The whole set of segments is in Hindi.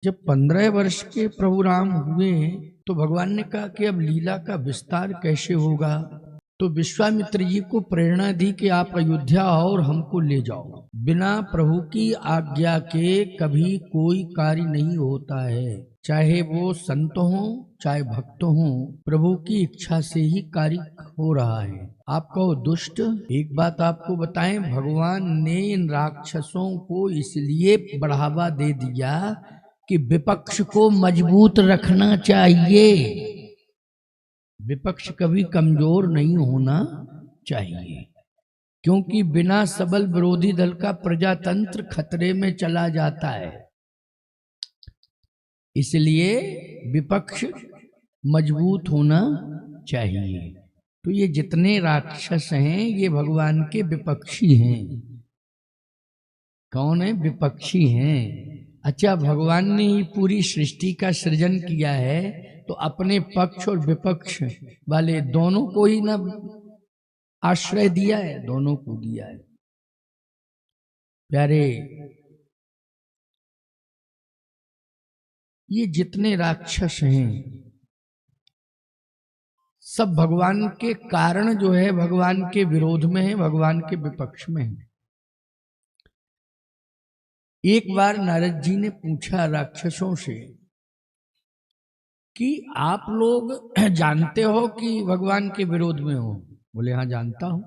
जब 15 वर्ष के प्रभु राम हुए तो भगवान ने कहा कि अब लीला का विस्तार कैसे होगा। तो विश्वामित्र जी को प्रेरणा दी कि आप अयोध्या आओ और हमको ले जाओ। बिना प्रभु की आज्ञा के कभी कोई कार्य नहीं होता है, चाहे वो संत हो चाहे भक्त हो, प्रभु की इच्छा से ही कार्य हो रहा है। आप कहो दुष्ट, एक बात आपको बताएं, भगवान ने इन राक्षसों को इसलिए बढ़ावा दे दिया कि विपक्ष को मजबूत रखना चाहिए। विपक्ष कभी कमजोर नहीं होना चाहिए, क्योंकि बिना सबल विरोधी दल का प्रजातंत्र खतरे में चला जाता है। इसलिए विपक्ष मजबूत होना चाहिए। तो ये जितने राक्षस हैं ये भगवान के विपक्षी हैं। कौन है? विपक्षी हैं। अच्छा, भगवान ने ही पूरी सृष्टि का सृजन किया है तो अपने पक्ष और विपक्ष वाले दोनों को ही ना आश्रय दिया है, दोनों को दिया है। प्यारे, ये जितने राक्षस हैं सब भगवान के कारण जो है भगवान के विरोध में है, भगवान के विपक्ष में है। एक बार नारद जी ने पूछा राक्षसों से कि आप लोग जानते हो कि भगवान के विरोध में हो? बोले हाँ जानता हूं।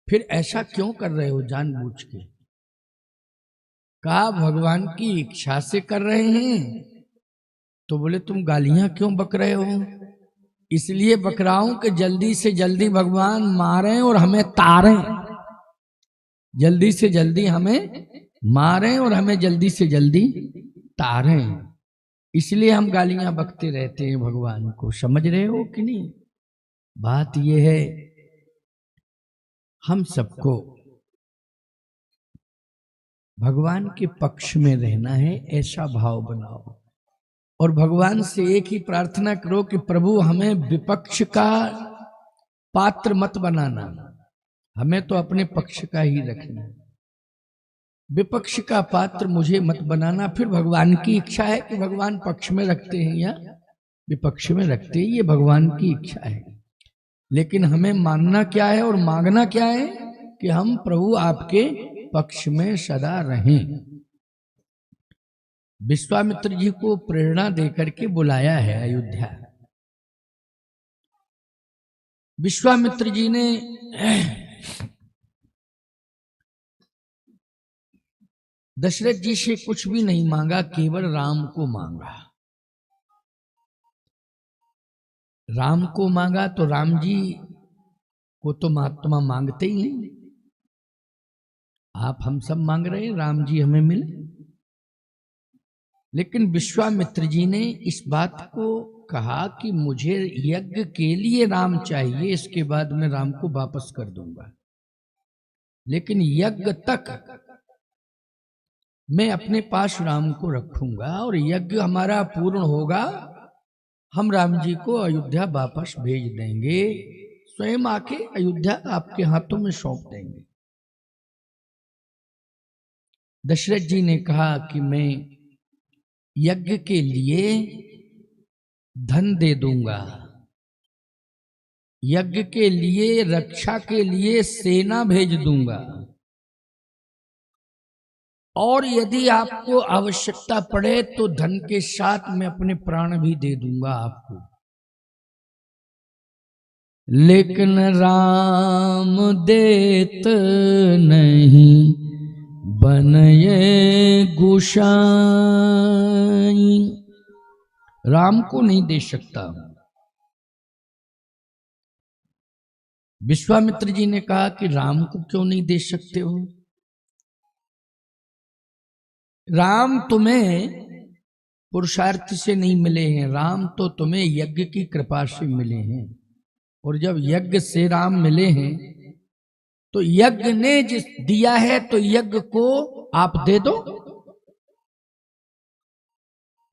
फिर ऐसा क्यों कर रहे हो जानबूझ के? कहा भगवान की इच्छा से कर रहे हैं। तो बोले तुम गालियां क्यों बक रहे हो? इसलिए बक रहा हूं कि जल्दी से जल्दी भगवान मारें और हमें तारें, जल्दी से जल्दी हमें मारें और हमें जल्दी से जल्दी तारें। इसलिए हम गालियां बकते रहते हैं भगवान को। समझ रहे हो कि नहीं? बात यह है, हम सबको भगवान के पक्ष में रहना है, ऐसा भाव बनाओ और भगवान से एक ही प्रार्थना करो कि प्रभु हमें विपक्ष का पात्र मत बनाना, हमें तो अपने पक्ष का ही रखना है। विपक्ष का पात्र मुझे मत बनाना। फिर भगवान की इच्छा है कि भगवान पक्ष में रखते हैं या विपक्ष में रखते हैं, ये भगवान की इच्छा है। लेकिन हमें मानना क्या है और मांगना क्या है कि हम प्रभु आपके पक्ष में सदा रहें। विश्वामित्र जी को प्रेरणा देकर के बुलाया है अयोध्या। विश्वामित्र जी ने दशरथ जी से कुछ भी नहीं मांगा, केवल राम को मांगा। राम को मांगा तो राम जी को तो महात्मा मांगते ही हैं। आप हम सब मांग रहे हैं राम जी हमें मिले, लेकिन विश्वामित्र जी ने इस बात को कहा कि मुझे यज्ञ के लिए राम चाहिए, इसके बाद मैं राम को वापस कर दूंगा। लेकिन यज्ञ तक मैं अपने पास राम को रखूंगा और यज्ञ हमारा पूर्ण होगा, हम राम जी को अयोध्या वापस भेज देंगे, स्वयं आके अयोध्या आपके हाथों में सौंप देंगे। दशरथ जी ने कहा कि मैं यज्ञ के लिए धन दे दूंगा, यज्ञ के लिए रक्षा के लिए सेना भेज दूंगा, और यदि आपको आवश्यकता पड़े तो धन के साथ मैं अपने प्राण भी दे दूंगा आपको। लेकिन राम देत नहीं बनये गुसाई, राम को नहीं दे सकता। विश्वामित्र जी ने कहा कि राम को क्यों नहीं दे सकते हो? राम तुम्हें पुरुषार्थ से नहीं मिले हैं, राम तो तुम्हें यज्ञ की कृपा से मिले हैं। और जब यज्ञ से राम मिले हैं तो यज्ञ ने जिस दिया है तो यज्ञ को आप दे दो।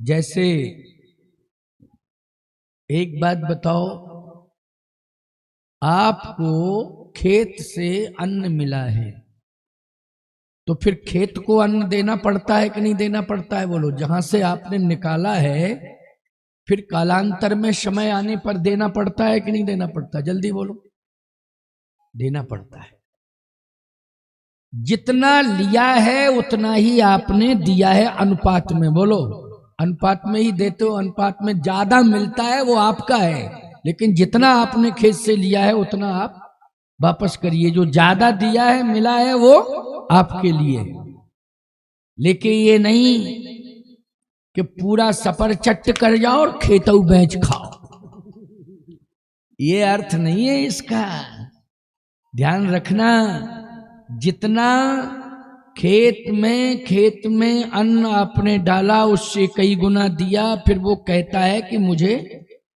जैसे एक बात बताओ, आपको खेत से अन्न मिला है, तो फिर खेत को अन्न देना पड़ता है कि नहीं देना पड़ता है? बोलो। जहां से आपने निकाला है फिर कालांतर में समय आने पर देना पड़ता है कि नहीं देना पड़ता? जल्दी बोलो। देना पड़ता है। जितना लिया है उतना ही आपने दिया है अनुपात में। बोलो। अनुपात में ही देते हो। अनुपात में ज्यादा मिलता है वो आपका है, लेकिन जितना आपने खेत से लिया है उतना आप वापस करिए। जो ज्यादा दिया है मिला है वो आपके लिए। लेकिन ये नहीं कि पूरा सफर चट कर जाओ और खेतऊ बेच खाओ, ये अर्थ नहीं है इसका। ध्यान रखना, जितना खेत में अन्न आपने डाला उससे कई गुना दिया, फिर वो कहता है कि मुझे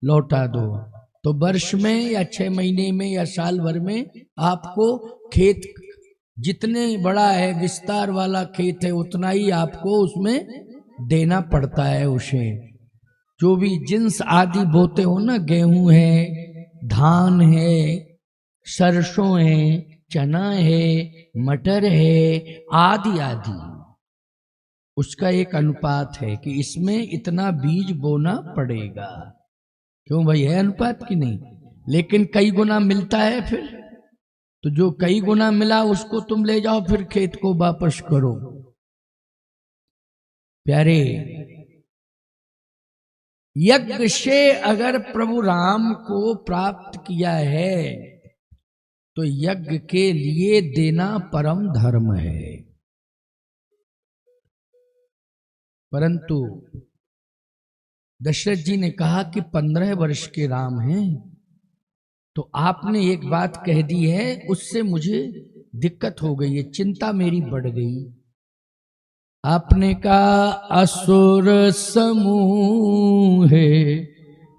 लौटा दो। तो वर्ष में या 6 महीने में या साल भर में आपको खेत जितने बड़ा है, विस्तार वाला खेत है, उतना ही आपको उसमें देना पड़ता है उसे। जो भी जिन्स आदि बोते हो ना, गेहूं है, धान है, सरसों है, चना है, मटर है, आदि आदि, उसका एक अनुपात है कि इसमें इतना बीज बोना पड़ेगा। क्यों भाई, है अनुपात की नहीं? लेकिन कई गुना मिलता है फिर, तो जो कई गुना मिला उसको तुम ले जाओ, फिर खेत को वापस करो। प्यारे, यज्ञ से अगर प्रभु राम को प्राप्त किया है तो यज्ञ के लिए देना परम धर्म है। परंतु दशरथ जी ने कहा कि 15 वर्ष के राम हैं, तो आपने एक बात कह दी है, उससे मुझे दिक्कत हो गई है, चिंता मेरी बढ़ गई। आपने कहा असुर समूह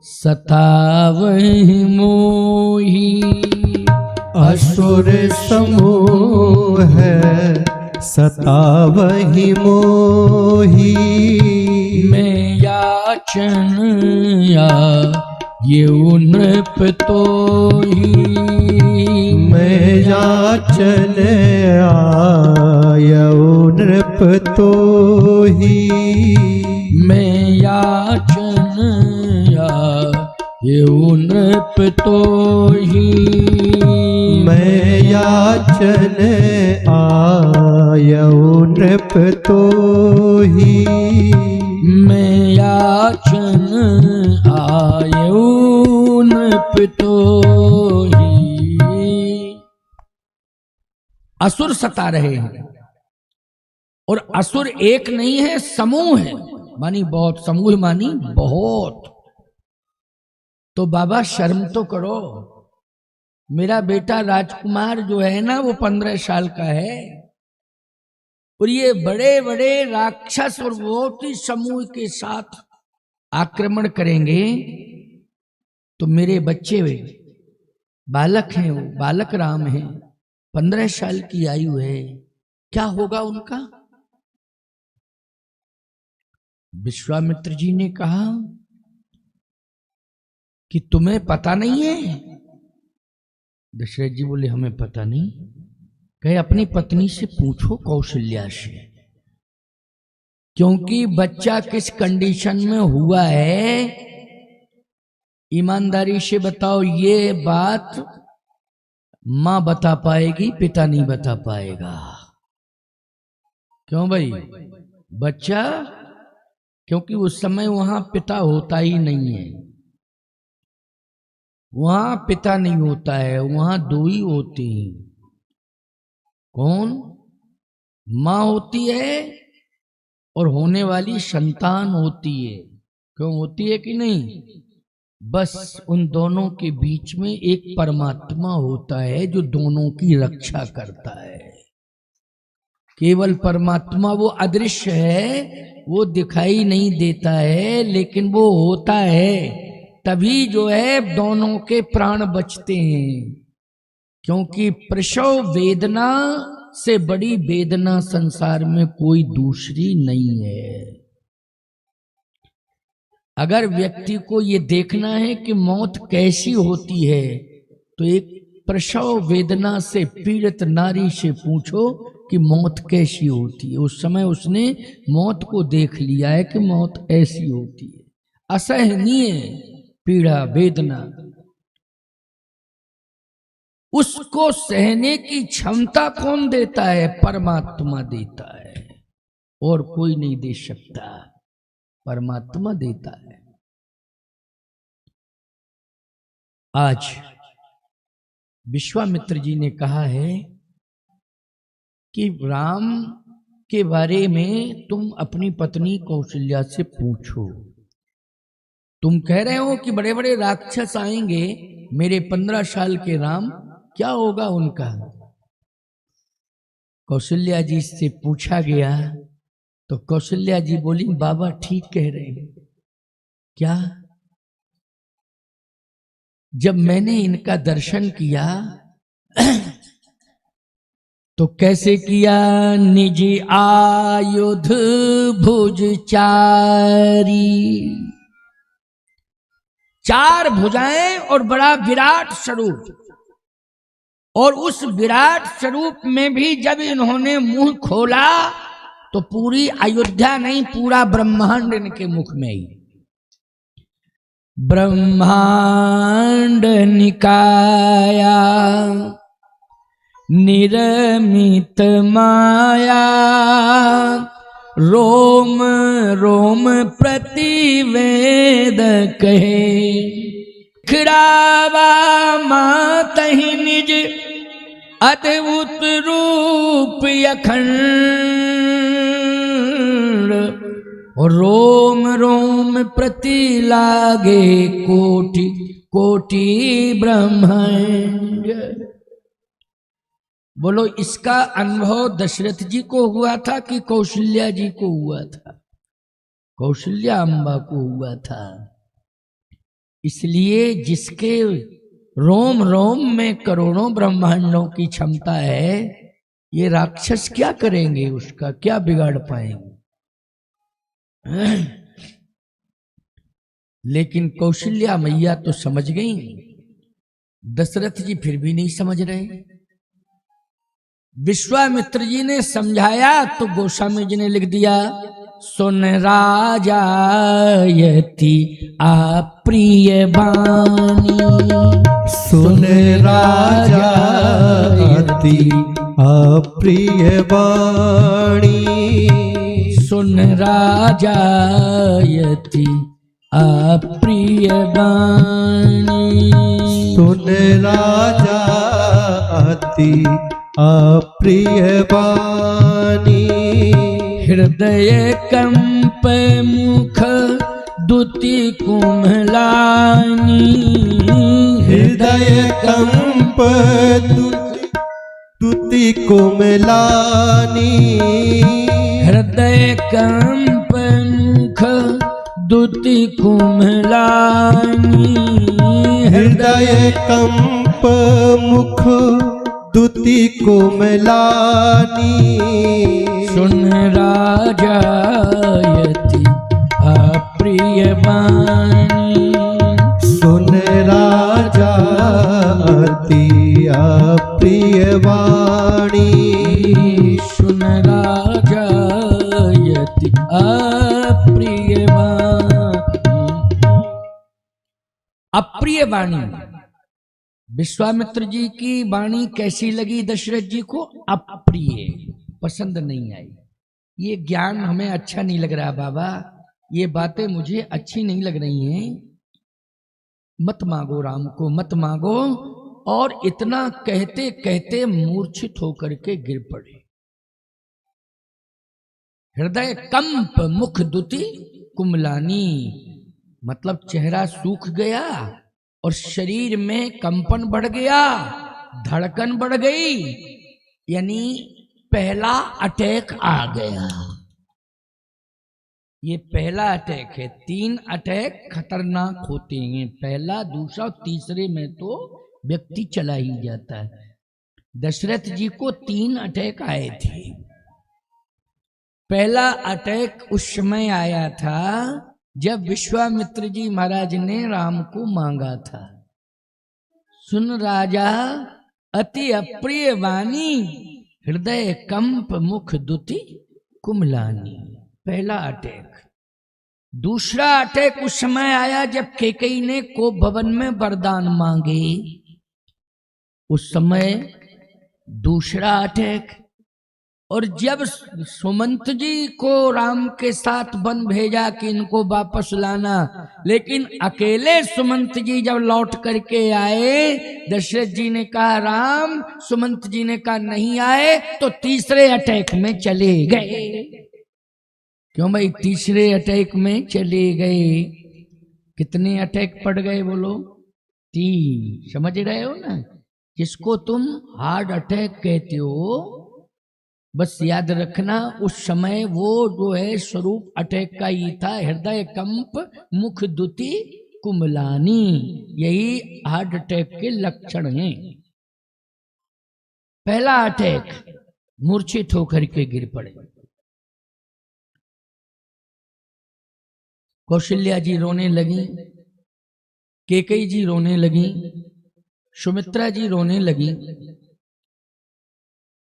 सतावहि मोही, असुर समूह सतावहि मोही, मैं याचन ये नृप तोही, मैं याचन आयौ नृप तोही, मैं याचन ये नृप तोही, मैं याचन आयौ नृप तोही, मैं याचन आयौ नृप तोही। असुर सता रहे हैं, और असुर एक नहीं है, समूह है, मानी बहुत, समूह मानी बहुत। तो बाबा शर्म तो करो, मेरा बेटा राजकुमार जो है ना वो 15 साल का है, और ये बड़े बड़े राक्षस और बहुत ही समूह के साथ आक्रमण करेंगे, तो मेरे बच्चे वे बालक हैं, वो बालक राम हैं, 15 साल की आयु है, क्या होगा उनका? विश्वामित्र जी ने कहा कि तुम्हें पता नहीं है? दशरथ जी बोले हमें पता नहीं। कहे अपनी पत्नी से पूछो, कौशल्या से, क्योंकि बच्चा किस कंडीशन में हुआ है, ईमानदारी से बताओ, ये बात मां बता पाएगी, पिता नहीं बता पाएगा। क्यों भाई? बच्चा, क्योंकि उस समय वहां पिता होता ही नहीं है, वहां पिता नहीं होता है, वहां दो ही होते हैं। कौन? मां होती है और होने वाली संतान होती है। क्यों होती है कि नहीं? बस उन दोनों के बीच में एक परमात्मा होता है जो दोनों की रक्षा करता है। केवल परमात्मा, वो अदृश्य है, वो दिखाई नहीं देता है, लेकिन वो होता है, तभी जो है दोनों के प्राण बचते हैं। क्योंकि प्रसव वेदना से बड़ी वेदना संसार में कोई दूसरी नहीं है। अगर व्यक्ति को ये देखना है कि मौत कैसी होती है, तो एक प्रसव वेदना से पीड़ित नारी से पूछो कि मौत कैसी होती है। उस समय उसने मौत को देख लिया है कि मौत ऐसी होती है, असहनीय पीड़ा वेदना। उसको सहने की क्षमता कौन देता है? परमात्मा देता है, और कोई नहीं दे सकता, परमात्मा देता है। आज विश्वामित्र जी ने कहा है कि राम के बारे में तुम अपनी पत्नी कौशल्या से पूछो। तुम कह रहे हो कि बड़े बड़े राक्षस आएंगे, मेरे 15 साल के राम, क्या होगा उनका? कौशल्या जी से पूछा गया तो कौशल्या जी बोली, बाबा ठीक कह रहे हैं। क्या? जब मैंने इनका दर्शन किया तो कैसे किया? निज आयुध भुज चारी, 4 भुजाएं और बड़ा विराट स्वरूप। और उस विराट स्वरूप में भी जब इन्होंने मुंह खोला तो पूरी अयोध्या नहीं, पूरा ब्रह्मांड इनके मुख में ही। ब्रह्मांड निकाया निरमित माया, रोम रोम प्रतिवेद कहे। खिड़ावा मातहि निज अद्भुत रूप अखंड, रोम रोम प्रति लागे कोटि कोटि ब्रह्मांड। बोलो, इसका अनुभव दशरथ जी को हुआ था कि कौशल्या जी को हुआ था? कौशल्या अम्बा को हुआ था। इसलिए जिसके रोम रोम में करोड़ों ब्रह्मांडों की क्षमता है, ये राक्षस क्या करेंगे? उसका क्या बिगाड़ पाएंगे? लेकिन कौशल्या मैया तो समझ गई, दशरथ जी फिर भी नहीं समझ रहे। विश्वामित्र जी ने समझाया तो गोस्वामी जी ने लिख दिया, सुन राजायति अप्रिय वाणी, सुन राजायति अप्रिय वाणी, सुन राजायति अप्रिय वाणी, सुन राजायति अप्रिय वाणी, हृदय कंप मुख दुति कुम्हलानी, हृदय कंप दुति कुम्हलानी, हृदय कंप मुख दुति कुम्हलानी, हृदय कंप मुख दुति कुम्हलानी, सुन राजायति अप्रिय वाणी, सुन राजायति अप्रिय वाणी, सुन राजायति अप्रिय वाणी। अप्रिय वाणी, विश्वामित्र जी की वाणी कैसी लगी दशरथ जी को? अप्रिय, पसंद नहीं आई। ये ज्ञान हमें अच्छा नहीं लग रहा बाबा, ये बातें मुझे अच्छी नहीं लग रही हैं, मत मांगो राम को, मत मांगो। और इतना कहते कहते मूर्छित होकर के गिर पड़े। हृदय कंप मुख दुति कुमलानी, मतलब चेहरा सूख गया और शरीर में कंपन बढ़ गया, धड़कन बढ़ गई, यानी पहला अटैक आ गया। ये पहला अटैक है। 3 अटैक खतरनाक होते हैं, पहला, दूसरा, तीसरे में तो व्यक्ति चला ही जाता है। दशरथ जी को 3 अटैक आए थे। पहला अटैक उस समय आया था जब विश्वामित्र जी महाराज ने राम को मांगा था, सुन राजा अति अप्रिय वाणी, हृदय कंप मुख दुति कुमलानी। पहला अटैक। दूसरा अटैक उस समय आया जब कैकेयी ने कोप भवन में वरदान मांगे, उस समय दूसरा अटैक। और जब सुमंत जी को राम के साथ वन भेजा कि इनको वापस लाना, लेकिन अकेले सुमंत जी जब लौट करके आए, दशरथ जी ने कहा राम, सुमंत जी ने कहा नहीं आए, तो तीसरे अटैक में चले गए। क्यों भाई तीसरे अटैक में चले गए? कितने अटैक पड़ गए बोलो? 3। समझ रहे हो ना? जिसको तुम हार्ट अटैक कहते हो, बस याद रखना उस समय वो जो है स्वरूप अटैक का ही था। हृदय कंप मुख दुति कुमलानी, यही हार्ट अटैक के लक्षण हैं। पहला अटैक, मूर्छित होकर के गिर पड़े। कौशल्या जी रोने लगी, कैकेयी जी रोने लगी, सुमित्रा जी रोने लगी।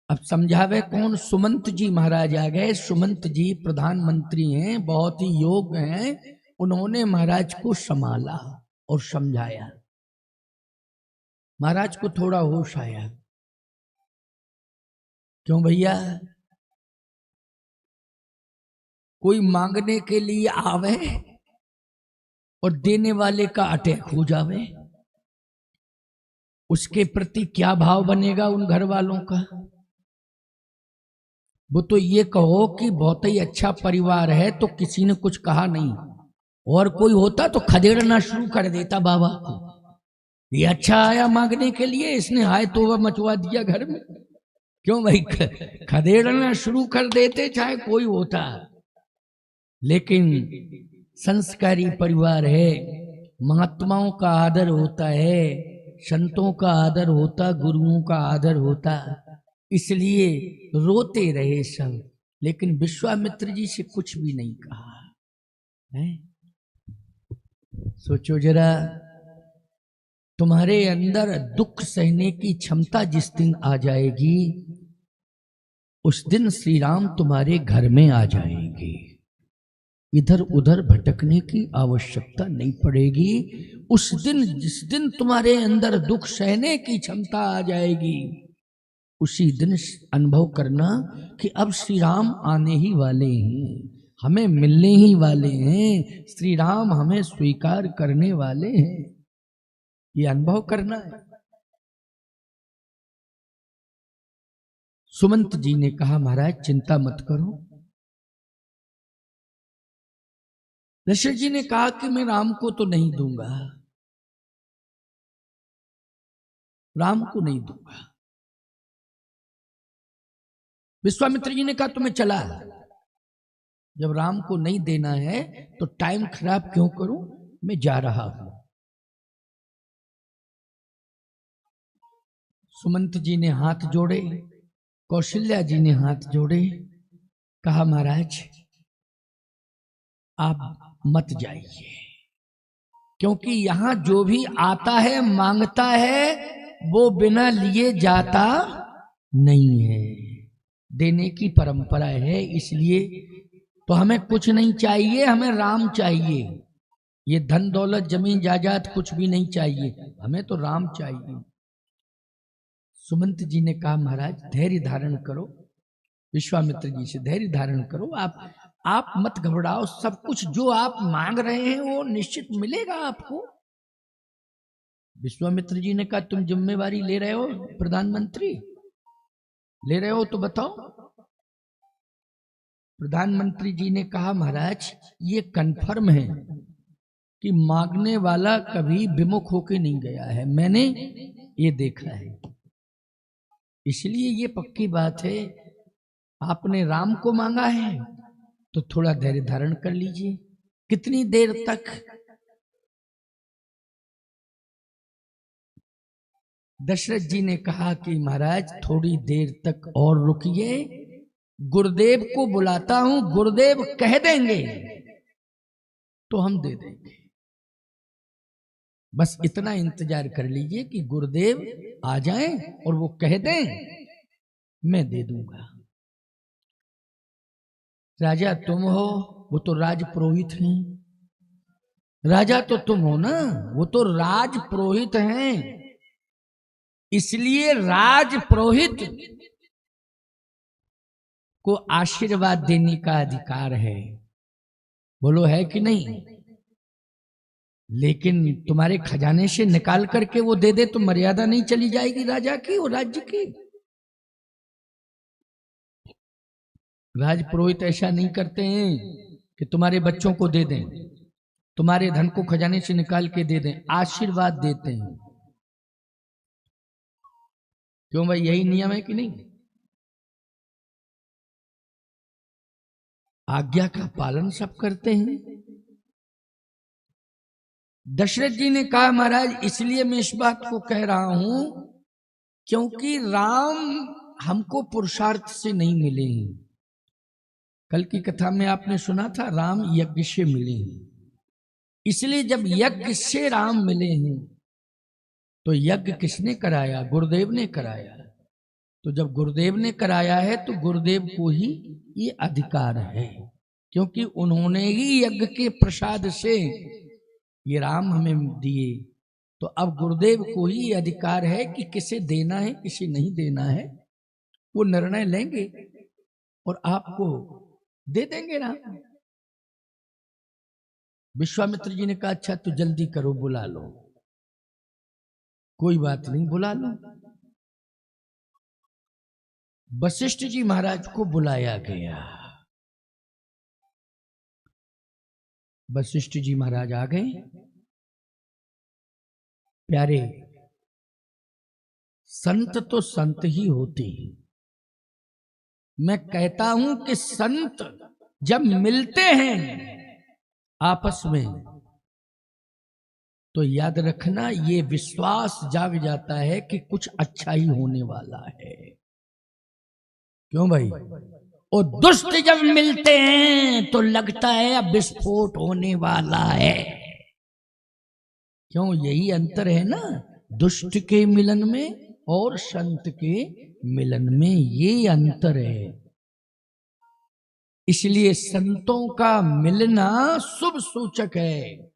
अब समझावे कौन? सुमंत जी महाराज आ गए। सुमंत जी प्रधानमंत्री हैं, बहुत ही योग्य हैं। उन्होंने महाराज को संभाला और समझाया। महाराज को थोड़ा होश आया। क्यों भैया? कोई मांगने के लिए आवे और देने वाले का अटैक हो जावे, उसके प्रति क्या भाव बनेगा उन घर वालों का? वो तो ये कहो कि बहुत ही अच्छा परिवार है, तो किसी ने कुछ कहा नहीं, और कोई होता तो खदेड़ना शुरू कर देता बाबा को। ये अच्छा आया मांगने के लिए, इसने हाय तोबा मचवा दिया घर में। क्यों भाई? खदेड़ना शुरू कर देते चाहे कोई होता। लेकिन संस्कारी परिवार है, महात्माओं का आदर होता है, संतों का आदर होता, गुरुओं का आदर होता, इसलिए रोते रहे सब। लेकिन विश्वामित्र जी से कुछ भी नहीं कहा है। सोचो जरा, तुम्हारे अंदर दुख सहने की क्षमता जिस दिन आ जाएगी, उस दिन श्री राम तुम्हारे घर में आ जाएंगे। इधर उधर भटकने की आवश्यकता नहीं पड़ेगी। उस दिन, जिस दिन तुम्हारे अंदर दुख सहने की क्षमता आ जाएगी, उसी दिन अनुभव करना कि अब श्री राम आने ही वाले हैं, हमें मिलने ही वाले हैं, श्री राम हमें स्वीकार करने वाले हैं। ये अनुभव करना है। सुमंत जी ने कहा महाराज चिंता मत करो। दशरथ जी ने कहा कि मैं राम को तो नहीं दूंगा, राम को नहीं दूंगा। विश्वामित्र जी ने कहा तुम्हें चला, जब राम को नहीं देना है तो टाइम खराब क्यों करूं, मैं जा रहा हूं। सुमंत जी ने हाथ जोड़े, कौशल्या जी ने हाथ जोड़े, कहा महाराज आप मत जाइए, क्योंकि यहां जो भी आता है मांगता है वो बिना लिए जाता नहीं है। देने की परंपरा है, इसलिए तो हमें कुछ नहीं चाहिए, हमें राम चाहिए। ये धन दौलत जमीन जायदाद कुछ भी नहीं चाहिए, हमें तो राम चाहिए। सुमंत जी ने कहा महाराज धैर्य धारण करो, विश्वामित्र जी से धैर्य धारण करो, आप मत घबराओ, सब कुछ जो आप मांग रहे हैं वो निश्चित मिलेगा आपको। विश्वामित्र जी ने कहा तुम जिम्मेवारी ले रहे हो, प्रधानमंत्री ले रहे हो तो बताओ। प्रधानमंत्री जी ने कहा महाराज ये कन्फर्म है कि मांगने वाला कभी विमुख होके नहीं गया है, मैंने ये देखा है, इसलिए ये पक्की बात है। आपने राम को मांगा है तो थोड़ा धैर्य धारण कर लीजिए। कितनी देर तक? दशरथ जी ने कहा कि महाराज थोड़ी देर तक और रुकिए, गुरुदेव को बुलाता हूं, गुरुदेव कह देंगे तो हम दे देंगे। बस इतना इंतजार कर लीजिए कि गुरुदेव आ जाएं और वो कह दें मैं दे दूंगा। राजा तुम हो, वो तो राज पुरोहित हैं। राजा तो तुम हो ना, वो तो राज पुरोहित हैं। इसलिए राज पुरोहित को आशीर्वाद देने का अधिकार है। बोलो है कि नहीं? लेकिन तुम्हारे खजाने से निकाल करके वो दे दे तो मर्यादा नहीं चली जाएगी राजा की और राज्य की। राज पुरोहित ऐसा नहीं करते हैं कि तुम्हारे बच्चों को दे दें, तुम्हारे धन को खजाने से निकाल के दे दें, आशीर्वाद देते हैं। क्यों भाई, यही नियम है कि नहीं? आज्ञा का पालन सब करते हैं। दशरथ जी ने कहा महाराज इसलिए मैं इस बात को कह रहा हूं क्योंकि राम हमको पुरुषार्थ से नहीं मिले हैं। कल की कथा में आपने सुना था राम यज्ञ से मिले हैं। इसलिए जब यज्ञ से राम मिले हैं तो यज्ञ किसने कराया? गुरुदेव ने कराया। तो जब गुरुदेव ने कराया है तो गुरुदेव को ही ये अधिकार है, क्योंकि उन्होंने ही यज्ञ के प्रसाद से ये राम हमें दिए। तो अब गुरुदेव को ही अधिकार है कि किसे देना है किसे नहीं देना है, वो निर्णय लेंगे और आपको दे देंगे राम। विश्वामित्र जी ने कहा अच्छा तो जल्दी करो, बुला लो। कोई बात नहीं, बुला लो। वशिष्ठ जी महाराज को बुलाया गया। वशिष्ठ जी महाराज आ गए। प्यारे, संत तो संत ही होते हैं। मैं कहता हूं कि संत जब मिलते हैं आपस में तो याद रखना ये विश्वास जाग जाता है कि कुछ अच्छा ही होने वाला है। क्यों भाई? और दुष्ट जब मिलते हैं तो लगता है अब विस्फोट होने वाला है। क्यों? यही अंतर है ना दुष्ट के मिलन में और संत के मिलन में, ये अंतर है। इसलिए संतों का मिलना शुभ सूचक है,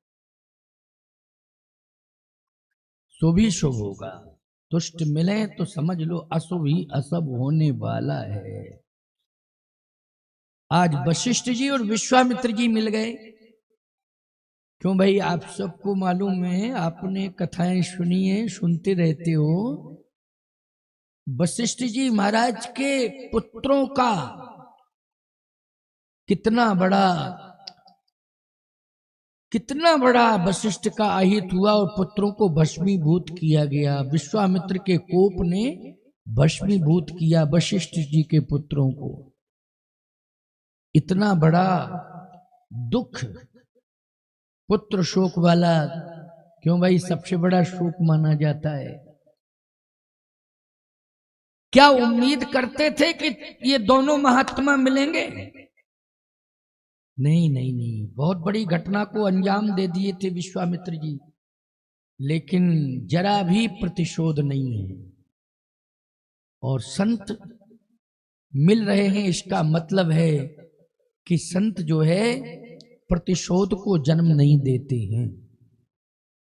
शुभ ही शुभ होगा। दुष्ट मिले तो समझ लो अशुभ ही अशुभ होने वाला है। आज वशिष्ठ जी और विश्वामित्र जी मिल गए। क्यों भाई? आप सबको मालूम है, आपने कथाएं सुनी है, सुनते रहते हो। वशिष्ठ जी महाराज के पुत्रों का कितना बड़ा वशिष्ठ का अहित हुआ और पुत्रों को भस्मीभूत किया गया। विश्वामित्र के कोप ने भस्मीभूत किया वशिष्ठ जी के पुत्रों को। इतना बड़ा दुख, पुत्र शोक वाला, क्यों भाई सबसे बड़ा शोक माना जाता है। क्या उम्मीद करते थे कि ये दोनों महात्मा मिलेंगे? नहीं नहीं नहीं, बहुत बड़ी घटना को अंजाम दे दिए थे विश्वामित्र जी, लेकिन जरा भी प्रतिशोध नहीं है। और संत मिल रहे हैं, इसका मतलब है कि संत जो है प्रतिशोध को जन्म नहीं देते हैं।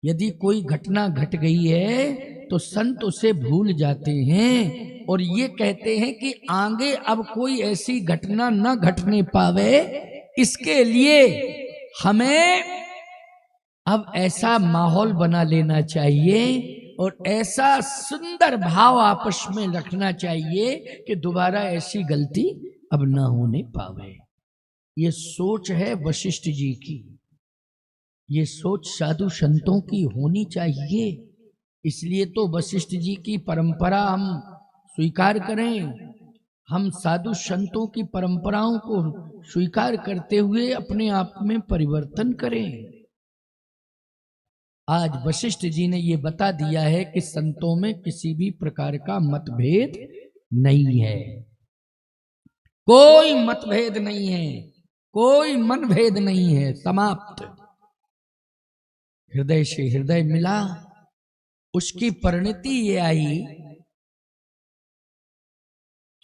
यदि कोई घटना घट गई है तो संत उसे भूल जाते हैं और ये कहते हैं कि आगे अब कोई ऐसी घटना न घटने पावे, इसके लिए हमें अब ऐसा माहौल बना लेना चाहिए और ऐसा सुंदर भाव आपस में रखना चाहिए कि दोबारा ऐसी गलती अब ना होने पावे। ये सोच है वशिष्ठ जी की, ये सोच साधु संतों की होनी चाहिए। इसलिए तो वशिष्ठ जी की परंपरा हम स्वीकार करें, हम साधु संतों की परंपराओं को स्वीकार करते हुए अपने आप में परिवर्तन करें। आज वशिष्ठ जी ने ये बता दिया है कि संतों में किसी भी प्रकार का मतभेद नहीं है, कोई मतभेद नहीं है, कोई मनभेद नहीं है, समाप्त। हृदय से हृदय मिला, उसकी परिणति ये आई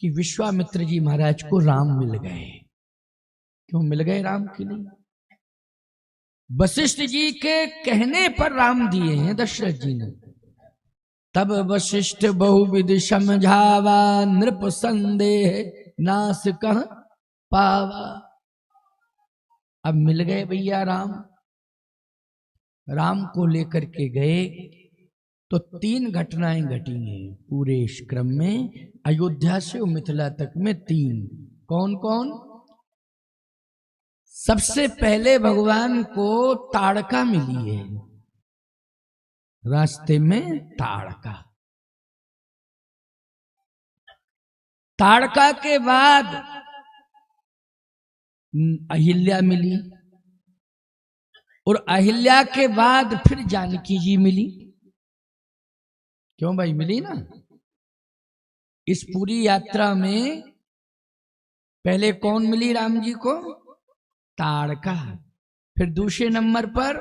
कि विश्वामित्र जी महाराज को राम मिल गए। क्यों मिल गए राम के लिए? वशिष्ठ जी के कहने पर राम दिए हैं दशरथ जी ने। तब वशिष्ठ बहुविधि समझावा, नृप संदेह नास कह पावा। अब मिल गए भैया राम। राम को लेकर के गए तो 3 घटनाएं घटी हैं पूरे इस क्रम में, अयोध्या से मिथिला तक में 3। कौन कौन? सबसे पहले भगवान को ताड़का मिली है, रास्ते में ताड़का। ताड़का के बाद अहिल्या मिली, और अहिल्या के बाद फिर जानकी जी मिली। क्यों भाई? मिली ना। इस पूरी यात्रा में पहले कौन मिली राम जी को? ताड़का। फिर दूसरे नंबर पर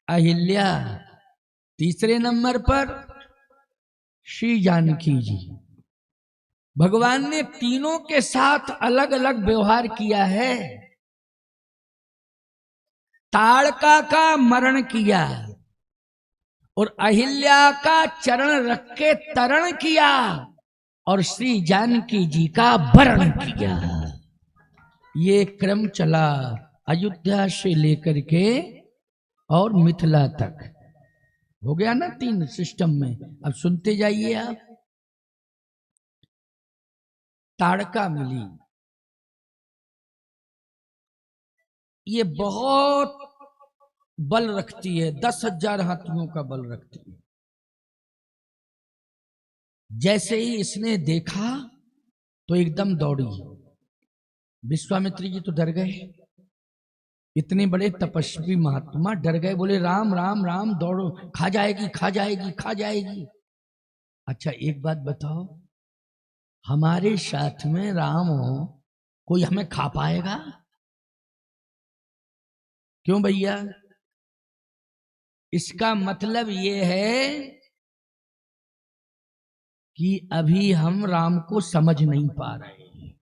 अहिल्या, तीसरे नंबर पर श्री जानकी जी। भगवान ने तीनों के साथ अलग अलग व्यवहार किया है। ताड़का का मरण किया और अहिल्या का चरण रख के तरण किया, और श्री जानकी जी का वरण किया। ये क्रम चला अयोध्या से लेकर के और मिथिला तक। हो गया ना 3 सिस्टम में। अब सुनते जाइए आप। ताड़का मिली, ये बहुत बल रखती है, 10,000 हाथियों का बल रखती है। जैसे ही इसने देखा तो एकदम दौड़ी। विश्वामित्र जी तो डर गए, इतने बड़े तपस्वी महात्मा डर गए, बोले राम राम राम, दौड़ो, खा जाएगी खा जाएगी खा जाएगी। अच्छा एक बात बताओ, हमारे साथ में राम हो, कोई हमें खा पाएगा? क्यों भैया? इसका मतलब ये है कि अभी हम राम को समझ नहीं पा रहे हैं।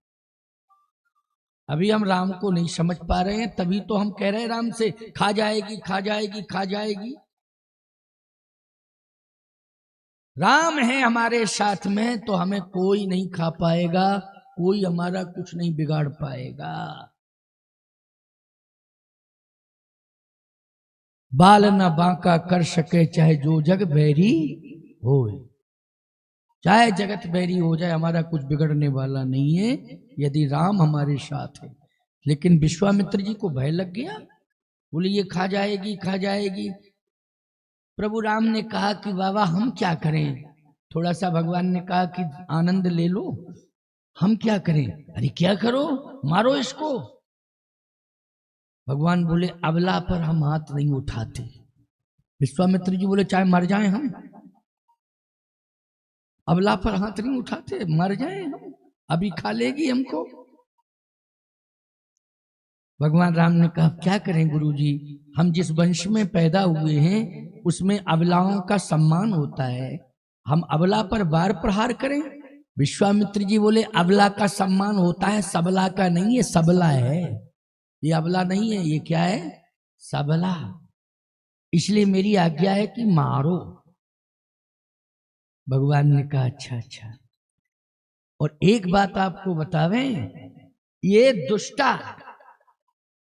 अभी हम राम को नहीं समझ पा रहे हैं, तभी तो हम कह रहे हैं राम से खा जाएगी खा जाएगी खा जाएगी। राम है हमारे साथ में तो हमें कोई नहीं खा पाएगा, कोई हमारा कुछ नहीं बिगाड़ पाएगा। बाल न बांका कर सके चाहे जो जग बैरी होए। चाहे जगत बैरी हो जाए, हमारा कुछ बिगड़ने वाला नहीं है यदि राम हमारे साथ है। लेकिन विश्वामित्र जी को भय लग गया, बोले ये खा जाएगी खा जाएगी। प्रभु राम ने कहा कि बाबा हम क्या करें? थोड़ा सा भगवान ने कहा कि आनंद ले लो, हम क्या करें? अरे क्या करो, मारो इसको। भगवान बोले अबला पर हम हाथ नहीं उठाते। विश्वामित्र जी बोले चाहे मर जाएं हम, अबला पर हाथ नहीं उठाते, मर जाएं हम, अभी खा लेगी हमको। भगवान राम ने कहा क्या करें गुरुजी, हम जिस वंश में पैदा हुए हैं उसमें अबलाओं का सम्मान होता है, हम अबला पर वार प्रहार करें? विश्वामित्र जी बोले अबला का सम्मान होता है, सबला का नहीं है, सबला है। ये अबला नहीं है, ये क्या है? सबला। इसलिए मेरी आज्ञा है कि मारो। भगवान ने कहा अच्छा अच्छा। और एक बात आपको बतावें, ये दुष्टा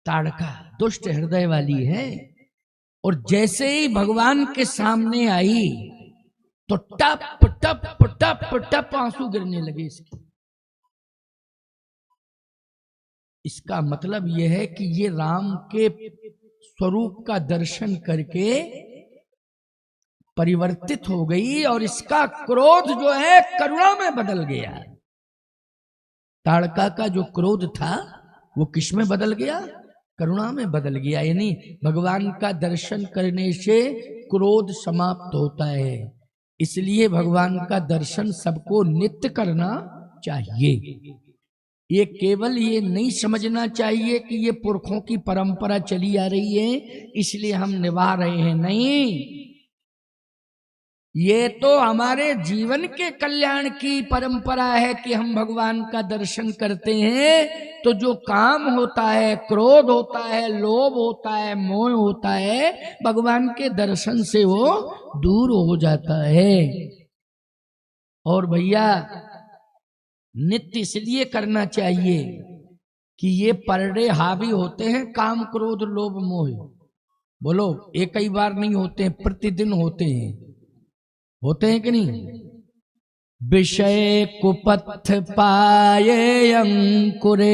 ताड़का दुष्ट हृदय वाली है, और जैसे ही भगवान के सामने आई तो टप टप टप टप आंसू गिरने लगे इसके। इसका मतलब यह है कि ये राम के स्वरूप का दर्शन करके परिवर्तित हो गई, और इसका क्रोध जो है करुणा में बदल गया। ताड़का का जो क्रोध था वो किस में बदल गया? करुणा में बदल गया। यानी भगवान का दर्शन करने से क्रोध समाप्त होता है। इसलिए भगवान का दर्शन सबको नित्य करना चाहिए। ये केवल ये नहीं समझना चाहिए कि ये पुरखों की परंपरा चली आ रही है इसलिए हम निभा रहे हैं, नहीं। ये तो हमारे जीवन के कल्याण की परंपरा है कि हम भगवान का दर्शन करते हैं तो जो काम होता है, क्रोध होता है, लोभ होता है, मोह होता है, भगवान के दर्शन से वो दूर हो जाता है। और भैया नित्य इसलिए करना चाहिए कि ये परडे हावी होते हैं, काम क्रोध लोभ मोह। बोलो, एक ही बार नहीं होते हैं, प्रतिदिन होते हैं कि नहीं? विषय कुपथ पाए अंकुरे,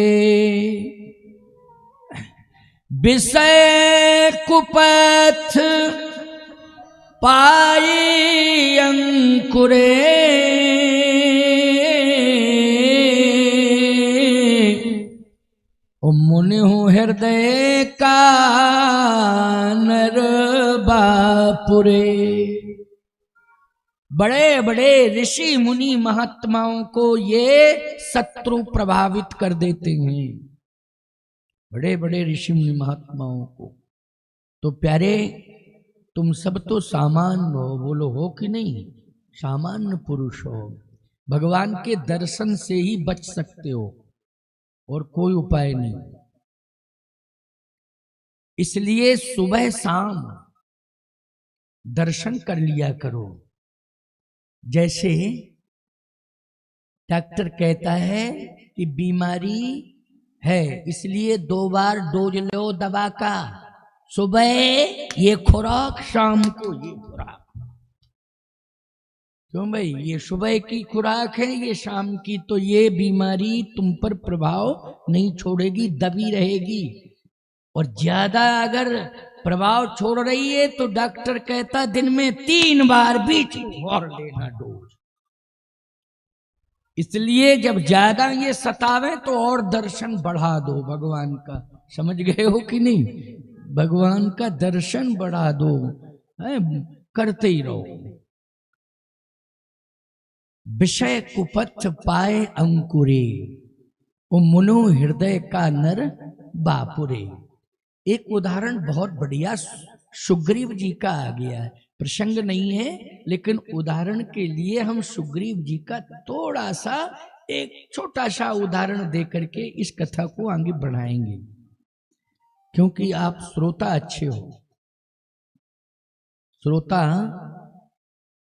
विषय कुपथ पाए अंकुरे, मुनि हूँ हृदय का नर बापुरे। बड़े बड़े ऋषि मुनि महात्माओं को ये शत्रु प्रभावित कर देते हैं, बड़े बड़े ऋषि मुनि महात्माओं को। तो प्यारे, तुम सब तो सामान्य हो, बोलो हो कि नहीं? सामान्य पुरुष हो, भगवान के दर्शन से ही बच सकते हो और कोई उपाय नहीं। इसलिए सुबह शाम दर्शन कर लिया करो। जैसे डॉक्टर कहता है कि बीमारी है इसलिए 2 बार डोज लो दवा का, सुबह ये खुराक, शाम को ये खुराक। क्यों भाई? ये सुबह की खुराक है, ये शाम की, तो ये बीमारी तुम पर प्रभाव नहीं छोड़ेगी, दबी रहेगी। और ज्यादा अगर प्रभाव छोड़ रही है तो डॉक्टर कहता दिन में 3 बार बीच और लेना डोज। इसलिए जब ज्यादा ये सतावे तो और दर्शन बढ़ा दो भगवान का। समझ गए हो कि नहीं? भगवान का दर्शन बढ़ा दो, करते ही रहो। विषय कुपथ पाए अंकुरे, ओ मुनो हृदय का नर बापुरे। एक उदाहरण बहुत बढ़िया सुग्रीव जी का आ गया है, प्रसंग नहीं है लेकिन उदाहरण के लिए हम सुग्रीव जी का थोड़ा सा एक छोटा सा उदाहरण दे करके इस कथा को आगे बढ़ाएंगे, क्योंकि आप श्रोता अच्छे हो। श्रोता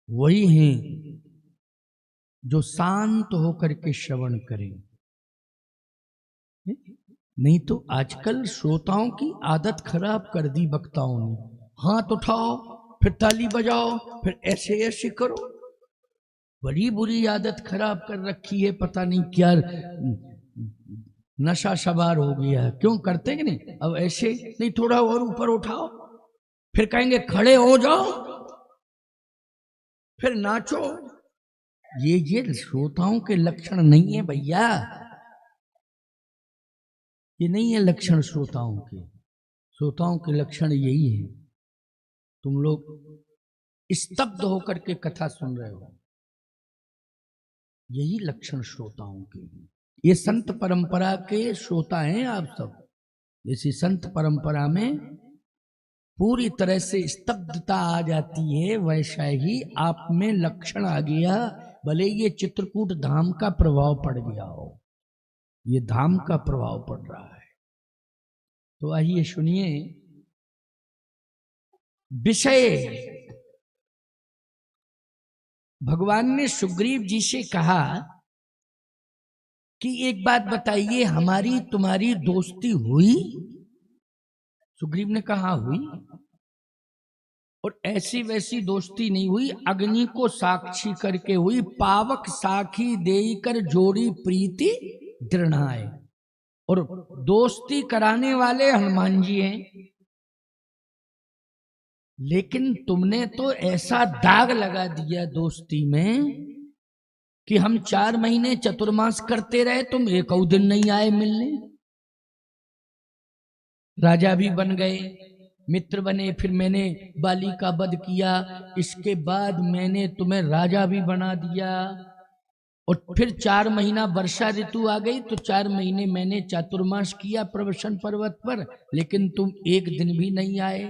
वही हैं जो शांत होकर के श्रवण करें। नहीं तो आजकल श्रोताओं की आदत खराब कर दी वक्ताओं ने। हाथ उठाओ, फिर ताली बजाओ, फिर ऐसे ऐसे करो। बड़ी बुरी आदत खराब कर रखी है, पता नहीं क्या नशा सवार हो गया है। क्यों करते कि नहीं? अब ऐसे नहीं, थोड़ा और ऊपर उठाओ, फिर कहेंगे खड़े हो जाओ, फिर नाचो। ये श्रोताओं के लक्षण नहीं है भैया, ये नहीं है लक्षण श्रोताओं के। श्रोताओं के लक्षण यही है, तुम लोग स्तब्ध होकर के कथा सुन रहे हो, यही लक्षण श्रोताओं के हैं। ये संत परंपरा के श्रोता हैं आप सब। जैसे संत परंपरा में पूरी तरह से स्तब्धता आ जाती है, वैसा ही आप में लक्षण आ गया। भले ये चित्रकूट धाम का प्रभाव पड़ गया हो, ये धाम का प्रभाव पड़ रहा है। तो आइए सुनिए। विषय, भगवान ने सुग्रीव जी से कहा कि एक बात बताइए, हमारी तुम्हारी दोस्ती हुई? सुग्रीव ने कहा हुई, और ऐसी वैसी दोस्ती नहीं हुई, अग्नि को साक्षी करके हुई। पावक साखी देकर जोड़ी प्रीति दृढ़ाए। और दोस्ती कराने वाले हनुमान जी हैं, लेकिन तुमने तो ऐसा दाग लगा दिया दोस्ती में कि हम 4 महीने चतुर्मास करते रहे, तुम एक दिन नहीं आए मिलने। राजा भी बन गए, मित्र बने, फिर मैंने बाली का वध किया, इसके बाद मैंने तुम्हें राजा भी बना दिया। और फिर 4 महीना वर्षा ऋतु आ गई तो 4 महीने मैंने चातुर्मास किया प्रवसन पर्वत पर, लेकिन तुम एक दिन भी नहीं आए।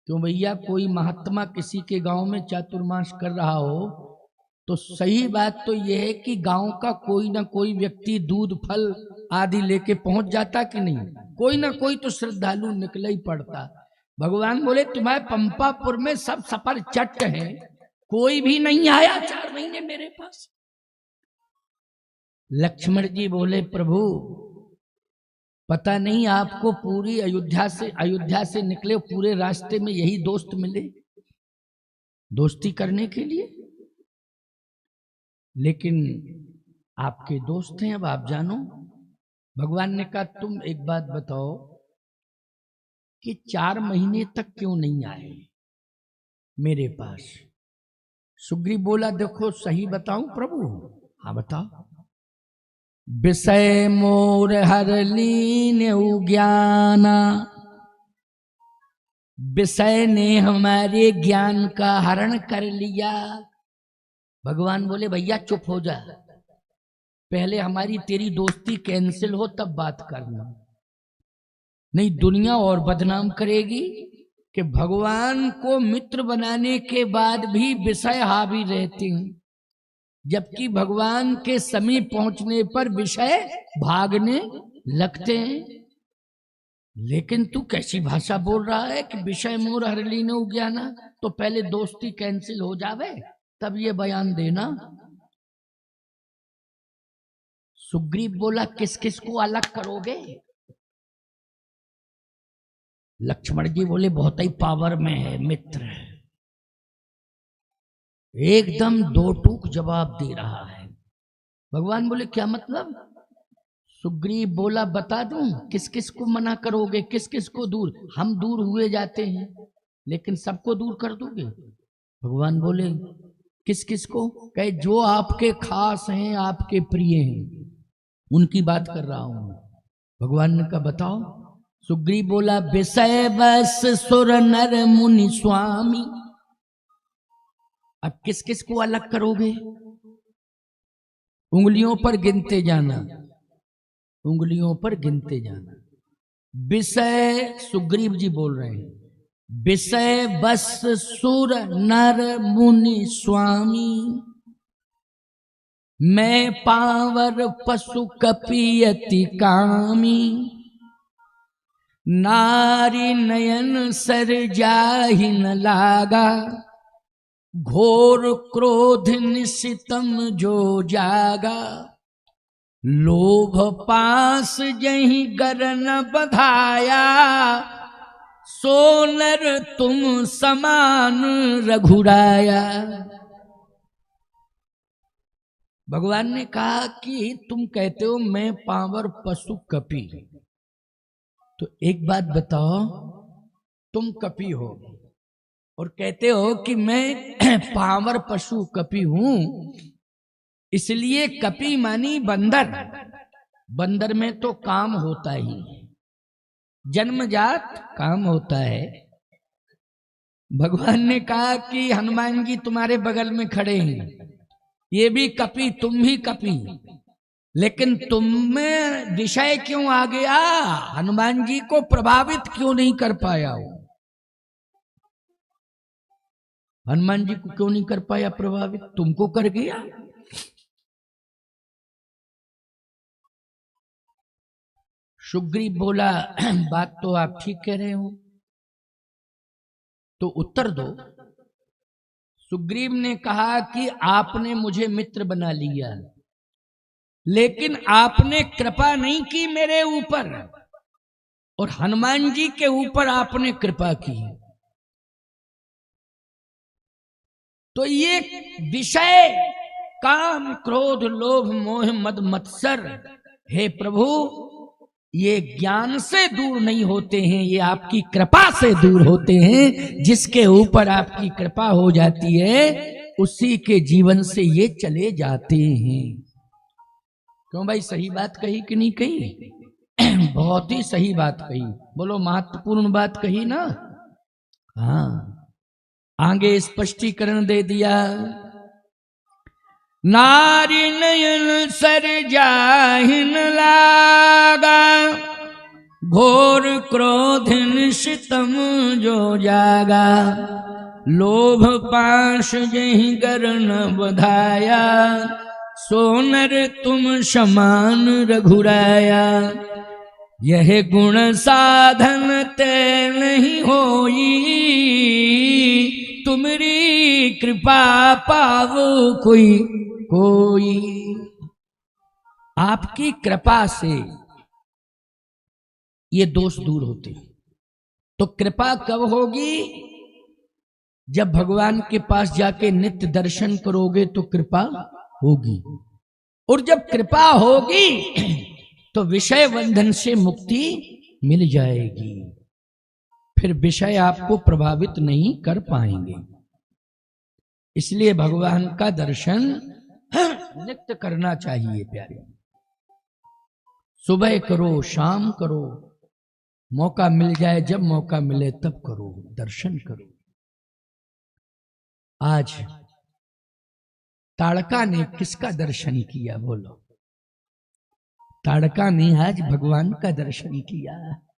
क्यों भैया, कोई महात्मा किसी के गांव में चातुर्मास कर रहा हो तो सही बात तो यह है कि गांव का कोई ना कोई व्यक्ति दूध फल आदि लेके पहुंच जाता कि नहीं, कोई ना कोई तो श्रद्धालु निकल ही पड़ता। भगवान बोले तुम्हारे पंपापुर में सब सफर चट है, कोई भी नहीं आया 4 महीने मेरे पास। लक्ष्मण जी बोले प्रभु पता नहीं आपको पूरी अयोध्या से निकले पूरे रास्ते में यही दोस्त मिले दोस्ती करने के लिए, लेकिन आपके दोस्त हैं, अब आप जानो। भगवान ने कहा तुम एक बात बताओ कि 4 महीने तक क्यों नहीं आए मेरे पास। सुग्रीव बोला देखो सही बताऊं प्रभु। हाँ बताओ। विषय मोर हर लीन ज्ञाना, विषय ने हमारे ज्ञान का हरण कर लिया। भगवान बोले भैया चुप हो जा, पहले हमारी तेरी दोस्ती कैंसिल हो तब बात करना, नहीं दुनिया और बदनाम करेगी कि भगवान को मित्र बनाने के बाद भी विषय हावी रहते हैं, जबकि भगवान के समीप पहुंचने पर विषय भागने लगते हैं। लेकिन तू कैसी भाषा बोल रहा है कि विषय मोर हर लीन ज्ञाना, तो पहले दोस्ती कैंसिल हो जावे तब ये बयान देना। सुग्रीव बोला किस किस को अलग करोगे। लक्ष्मण जी बोले बहुत ही पावर में है मित्र, एकदम दो टूक जवाब दे रहा है। भगवान बोले क्या मतलब। सुग्रीव बोला बता दूं किस किस को मना करोगे, किस किस को दूर। हम दूर हुए जाते हैं लेकिन सबको दूर कर दोगे। भगवान बोले किस किस को। कहे जो आपके खास हैं, आपके प्रिय हैं, उनकी बात कर रहा हूं। भगवान ने कहा बताओ। सुग्रीव बोला विषय बस सुर नर मुनि स्वामी। अब किस किस को अलग करोगे, उंगलियों पर गिनते जाना, उंगलियों पर गिनते जाना। विषय सुग्रीव जी बोल रहे हैं विषय बस सुर नर मुनि स्वामी, मैं पावर पशु कपियति कामी, नारी नयन सर जाहि न लागा, घोर क्रोध निशितम जो जागा, लोभ पास जहीं गर न बधाया, सोनर तुम समान रघुराया। भगवान ने कहा कि तुम कहते हो मैं पावर पशु कपि, तो एक बात बताओ तुम कपि हो और कहते हो कि मैं पावर पशु कपि हूं, इसलिए कपि मानी बंदर। बंदर में तो काम होता ही है, जन्मजात काम होता है। भगवान ने कहा कि हनुमान जी तुम्हारे बगल में खड़े हैं, ये भी कपि तुम भी कपि, लेकिन तुम में विषय क्यों आ गया, हनुमान जी को प्रभावित क्यों नहीं कर पाया हो। हनुमान जी को क्यों नहीं कर पाया प्रभावित, तुमको कर गया। सुग्रीव बोला बात तो आप ठीक कह रहे हो, तो उत्तर दो। सुग्रीव ने कहा कि आपने मुझे मित्र बना लिया, लेकिन आपने कृपा नहीं की मेरे ऊपर, और हनुमान जी के ऊपर आपने कृपा की। तो ये विषय काम क्रोध लोभ मोह मद मत्सर, हे प्रभु ये ज्ञान से दूर नहीं होते हैं, ये आपकी कृपा से दूर होते हैं। जिसके ऊपर आपकी कृपा हो जाती है उसी के जीवन से ये चले जाते हैं। क्यों भाई, सही बात कही कि नहीं कही? बहुत ही सही बात कही, बोलो महत्वपूर्ण बात कही ना। हाँ, आगे स्पष्टीकरण दे दिया। नारी नयन सर जाहिन लागा, घोर क्रोध निशितम जो जागा, लोभ पाश जहि गर न बधाया, सोनर तुम समान रघुराया, यह गुण साधन ते नहीं होई, तुमरी कृपा पावो कोई कोई। आपकी कृपा से ये दोष दूर होते हैं। तो कृपा कब होगी? जब भगवान के पास जाके नित्य दर्शन करोगे तो कृपा होगी, और जब कृपा होगी तो विषय बंधन से मुक्ति मिल जाएगी, फिर विषय आपको प्रभावित नहीं कर पाएंगे। इसलिए भगवान का दर्शन नित्य करना चाहिए प्यारे। सुबह करो, शाम करो, मौका मिल जाए, जब मौका मिले तब करो, दर्शन करो। आज ताड़का ने किसका दर्शन किया? बोलो। ताड़का ने आज भगवान का दर्शन किया।